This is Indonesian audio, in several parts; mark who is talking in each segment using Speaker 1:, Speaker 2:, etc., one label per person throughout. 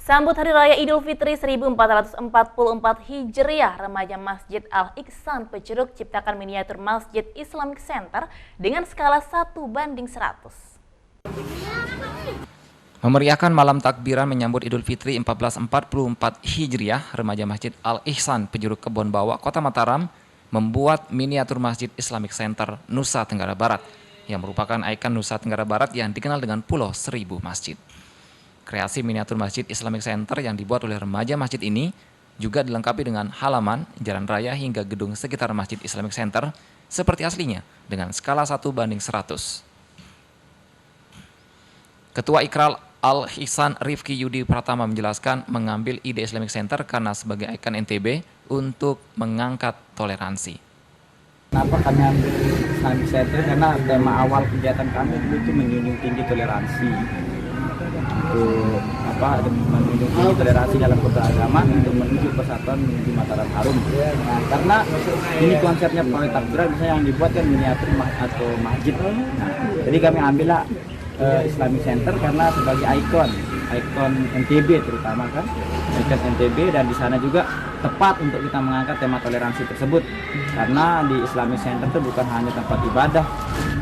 Speaker 1: Sambut Hari Raya Idul Fitri 1444 Hijriah, remaja Masjid Al-Ihsan Pecuruk ciptakan miniatur Masjid Islamic Center dengan skala 1:100.
Speaker 2: Memeriahkan malam takbiran menyambut Idul Fitri 1444 Hijriah, remaja Masjid Al-Ihsan Pecuruk Kebon Bawak, Kota Mataram, membuat miniatur Masjid Islamic Center Nusa Tenggara Barat, yang merupakan ikon Nusa Tenggara Barat yang dikenal dengan Pulau Seribu Masjid. Kreasi miniatur Masjid Islamic Center yang dibuat oleh remaja masjid ini juga dilengkapi dengan halaman, jalan raya hingga gedung sekitar Masjid Islamic Center seperti aslinya dengan skala 1:100. Ketua Ikral Al-Ihsan Rifki Yudi Pratama menjelaskan mengambil ide Islamic Center karena sebagai ikon NTB untuk mengangkat toleransi.
Speaker 3: Kenapa kami ambil Islamic Center? Karena tema awal kegiatan kami dulu itu menjunjung tinggi toleransi. Untuk menjunjung tinggi toleransi dalam beragama untuk menuju persatuan menuju Mataram Harum. Nah, karena ini konsepnya pawai takbiran misalnya yang dibuat kan miniatur atau masjid. Nah, jadi kami ambillah Islamic Center karena sebagai ikon NTB terutama kan, ikon NTB, dan di sana juga tepat untuk kita mengangkat tema toleransi tersebut karena di Islamic Center itu bukan hanya tempat ibadah,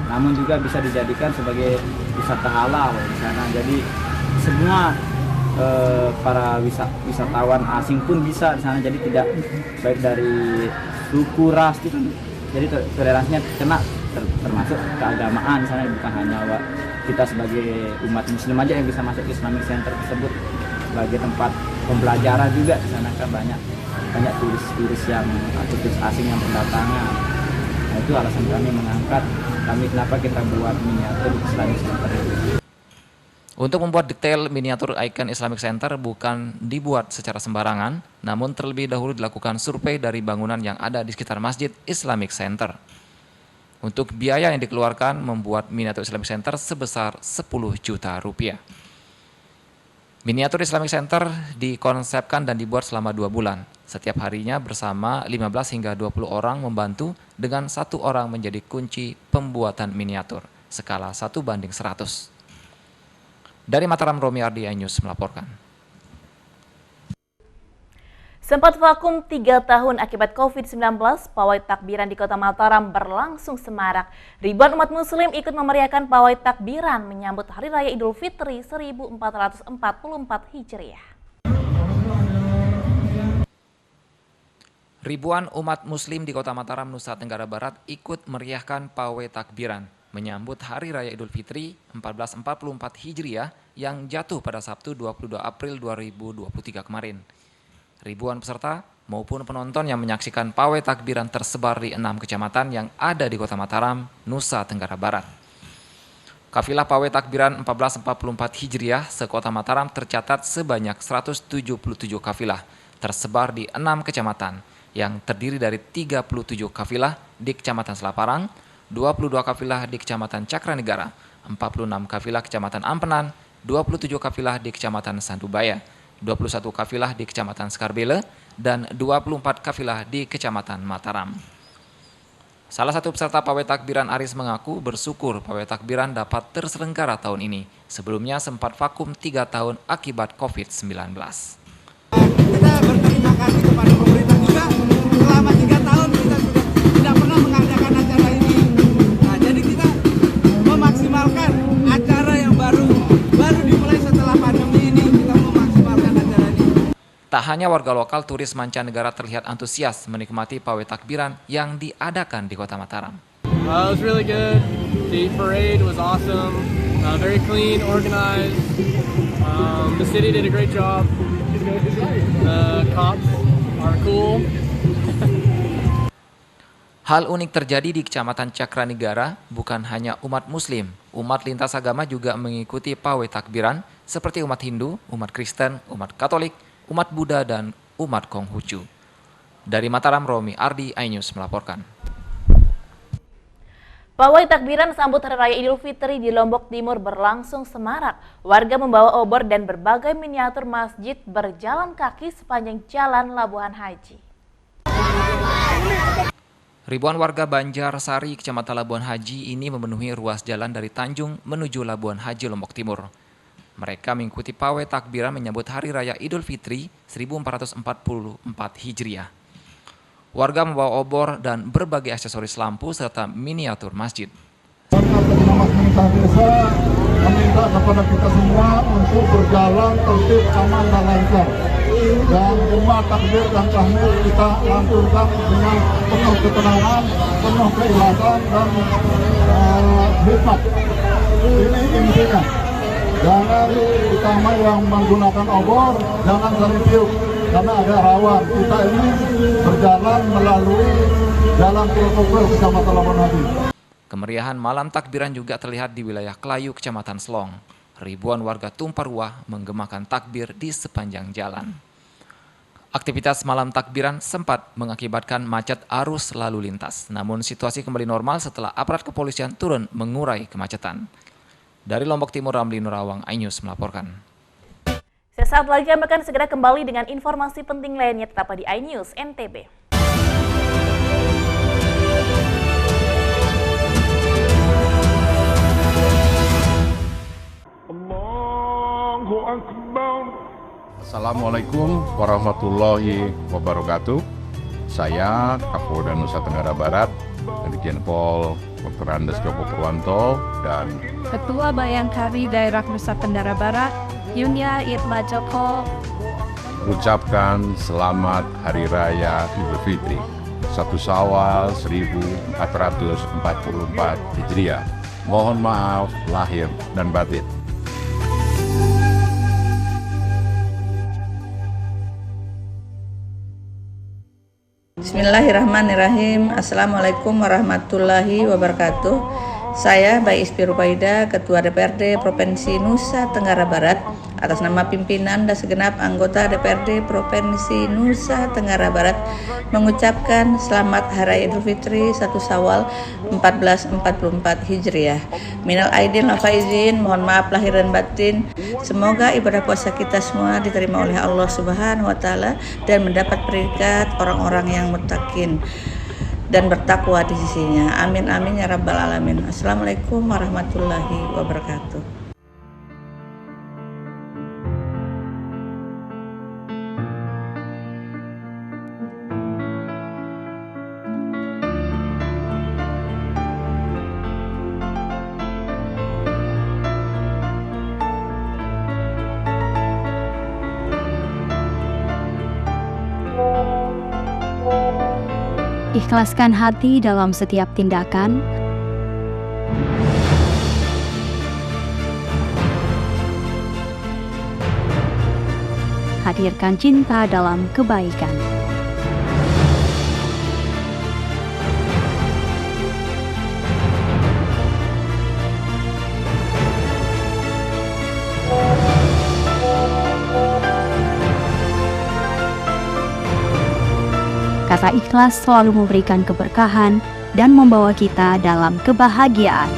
Speaker 3: namun juga bisa dijadikan sebagai wisata halal di sana. Jadi semua para wisatawan asing pun bisa di sana, jadi tidak baik dari suku, ras itu. Jadi toleransinya kena termasuk keagamaan di sana, bukan hanya kita sebagai umat muslim aja yang bisa masuk ke Islamic Center tersebut. Sebagai tempat pembelajaran juga di sana kan banyak turis yang atau turis asing yang berdatangan. Nah, itu alasan kami mengangkat kenapa kita buat miniatur Islamic Center itu.
Speaker 2: Untuk membuat detail miniatur ikon Islamic Center bukan dibuat secara sembarangan, namun terlebih dahulu dilakukan survei dari bangunan yang ada di sekitar Masjid Islamic Center. Untuk biaya yang dikeluarkan membuat miniatur Islamic Center sebesar 10 juta rupiah. Miniatur Islamic Center dikonsepkan dan dibuat selama 2 bulan. Setiap harinya bersama 15 hingga 20 orang membantu dengan 1 orang menjadi kunci pembuatan miniatur skala 1:100. Dari Mataram, Romi Ardi, iNews melaporkan.
Speaker 1: Sempat vakum 3 tahun akibat COVID-19, pawai takbiran di Kota Mataram berlangsung semarak. Ribuan umat muslim ikut memeriahkan pawai takbiran menyambut Hari Raya Idul Fitri 1444 Hijriah.
Speaker 2: Ribuan umat muslim di Kota Mataram, Nusa Tenggara Barat ikut meriahkan pawai takbiran menyambut Hari Raya Idul Fitri 1444 Hijriah yang jatuh pada Sabtu 22 April 2023 kemarin. Ribuan peserta maupun penonton yang menyaksikan pawai takbiran tersebar di 6 kecamatan yang ada di Kota Mataram, Nusa Tenggara Barat. Kafilah pawai takbiran 1444 Hijriah se-Kota Mataram tercatat sebanyak 177 kafilah tersebar di 6 kecamatan yang terdiri dari 37 kafilah di Kecamatan Selaparang, 22 kafilah di Kecamatan Cakranegara, 46 kafilah Kecamatan Ampenan, 27 kafilah di Kecamatan Sandubaya, 21 kafilah di Kecamatan Skarbele, dan 24 kafilah di Kecamatan Mataram. Salah satu peserta pawai takbiran Aris mengaku bersyukur pawai takbiran dapat terselenggara tahun ini. Sebelumnya sempat vakum 3 tahun akibat COVID-19.
Speaker 4: Kita berterima kasih kepada pemerintah juga, selama 3 tahun kita sudah tidak pernah mengadakan acara ini. Nah, jadi kita memaksimalkan acara yang baru dimulai setelah pandemi ini, kita memaksimalkan acara ini.
Speaker 2: Tak hanya warga lokal, turis mancanegara terlihat antusias menikmati pawai takbiran yang diadakan di Kota Mataram.
Speaker 5: It was really good. The parade was awesome. Very clean, organized. The city did a great job. The cops are cool.
Speaker 2: Hal unik terjadi di Kecamatan Cakranegara, bukan hanya umat Muslim, umat lintas agama juga mengikuti pawai takbiran seperti umat Hindu, umat Kristen, umat Katolik, umat Buddha, dan umat Konghucu. Dari Mataram, Romi Ardi, iNews melaporkan.
Speaker 1: Pawai takbiran sambut Hari Raya Idul Fitri di Lombok Timur berlangsung semarak. Warga membawa obor dan berbagai miniatur masjid berjalan kaki sepanjang jalan Labuhan Haji.
Speaker 2: Ribuan warga Banjarsari, Kecamatan Labuhan Haji ini memenuhi ruas jalan dari Tanjung menuju Labuhan Haji, Lombok Timur. Mereka mengikuti pawai takbiran menyambut Hari Raya Idul Fitri 1444 Hijriah. Warga membawa obor dan berbagai aksesoris lampu serta miniatur masjid.
Speaker 6: Pengamat pemerintah desa meminta kepada kita semua untuk berjalan tertib, aman dan lancar. Dan semua takbir dan tahmid kita lanturkan dengan penuh ketenangan, penuh keikhlasan dan hikmat. Ini intinya. Jangan utama yang menggunakan obor, jangan saling tiup karena ada rawan. Kita ini berjalan melalui jalan protokol Kecamatan Lamonadi.
Speaker 2: Kemeriahan malam takbiran juga terlihat di wilayah Kelayu, Kecamatan Selong. Ribuan warga tumpah ruah menggemakan takbir di sepanjang jalan. Aktivitas malam takbiran sempat mengakibatkan macet arus lalu lintas. Namun situasi kembali normal setelah aparat kepolisian turun mengurai kemacetan. Dari Lombok Timur, Ramli Nurawang, iNews melaporkan.
Speaker 1: Sesaat lagi kami akan segera kembali dengan informasi penting lainnya, tetap di iNews NTB.
Speaker 7: Assalamualaikum warahmatullahi wabarakatuh. Saya Kapolda Nusa Tenggara Barat, Irjen Pol Dr. Andes Joko Purwanto, dan
Speaker 8: Ketua Bayangkari Daerah Nusa Tenggara Barat, Yunia Itma Joko,
Speaker 7: ucapkan selamat Hari Raya Idul Fitri 1 Syawal 1444 Hijriah. Mohon maaf lahir dan batin.
Speaker 9: Bismillahirrahmanirrahim. Assalamualaikum warahmatullahi wabarakatuh. Saya Bayi Ispi Rupaida, Ketua DPRD Provinsi Nusa Tenggara Barat, atas nama pimpinan dan segenap anggota DPRD Provinsi Nusa Tenggara Barat, mengucapkan selamat Hari Raya Idul Fitri 1 Syawal 1444 Hijriah. Minal aidin wal faizin, mohon maaf lahir dan batin. Semoga ibadah puasa kita semua diterima oleh Allah Subhanahu wa taala dan mendapat peringkat orang-orang yang muttaqin dan bertakwa di sisinya. Amin amin ya rabbal alamin. Assalamualaikum warahmatullahi wabarakatuh.
Speaker 8: Ikhlaskan hati dalam setiap tindakan, hadirkan cinta dalam kebaikan. Kata ikhlas selalu memberikan keberkahan dan membawa kita dalam kebahagiaan.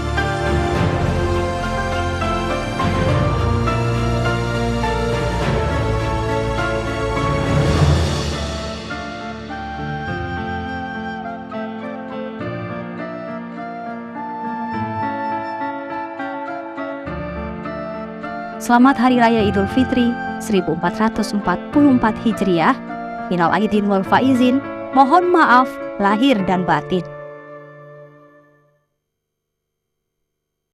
Speaker 8: Selamat Hari Raya Idul Fitri 1444 Hijriah. Minal aidin wal faizin. Mohon maaf lahir dan batin.